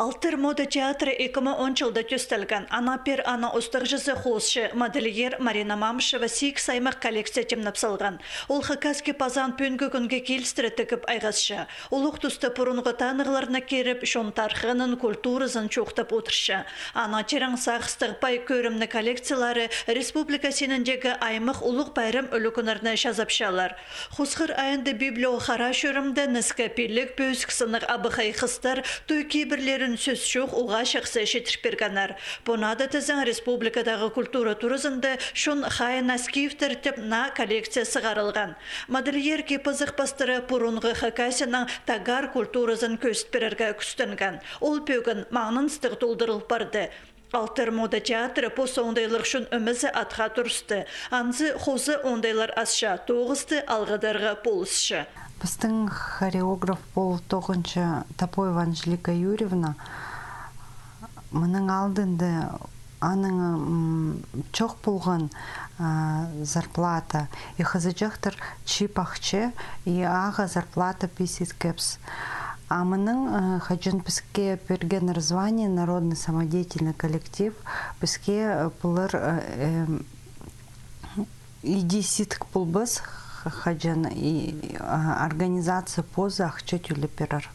Алтыр мода театры 2010 жылда төстелген. Ана пер ана устаржысы холшы модельер Марина Мамышева сик саймақ коллекция темнап салған. Ол хакаски пазан пөнгі күнге келістірі тігіп айғасшы. Олық тұсты пұрынғы танығыларына керіп, шон тархының культурызын чоқтап отыршы. Ана терің сағыстығпай көрімні коллекциялары республика сеніндегі аймық ұлық байрым үлікінеріне жазапшалар. Хусқыр айынды библиохара шөрімді нескапилік бөзік сынық абықай қыстар той кейбірлерін сөз шоқ уға шақсы шетіріп бергенар. Бұнады тізін республикадағы культура туризмді шон хайын аскиевтер тіп на коллекция сығарылған. Модельер кепізік бастыры бұрынғы хакасының тагар культурызын көст берерге күстінген. Ол пөгін маңын стық толдырылып барды. Алтыр мода театры по соңдайлық шын өмізі атқа тұрсты. Анзы хозы ондайлар асша, тоғысты алғадарға болысшы. Біздің хореограф бол 9-шы Топоева Анжелика Юрьевна мұның алдында аның чоқ болған зарплата и хазыжақтыр чипахче и аға зарплата 50 кепс. А мұның хаджын бізге берген название народный самодеятельный коллектив бізге бұлыр иди ситк бұлбыз хаджан и организация поза ахчет юлеперар.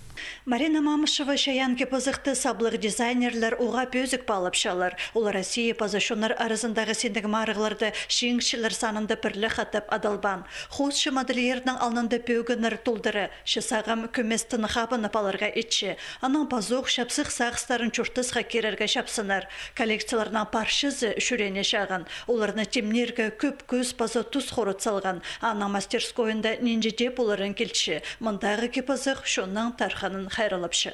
Марина Мамышева шаянке позықты саблық дизайнерлер уға пөзік балапшалар. Ол Россия позашонар арызындағы сендігі марығыларды шеңшілер санында бірлі қатып адалбан. Хозшы модельерінің алнында пөгінір толдыры, шысағым көместіні қабыны паларға етші. Аның пазоқ шапсық сағыстарын чұртысқа керерге шапсынар. Коллекцияларынан паршызы үшірене шағын. Оларына темнерге көп көз пазы тұз қорыт салған. Аның мастерскойында ненжеде боларын келші. Мұндағы кепазық шонның тарқанын хайралапшы.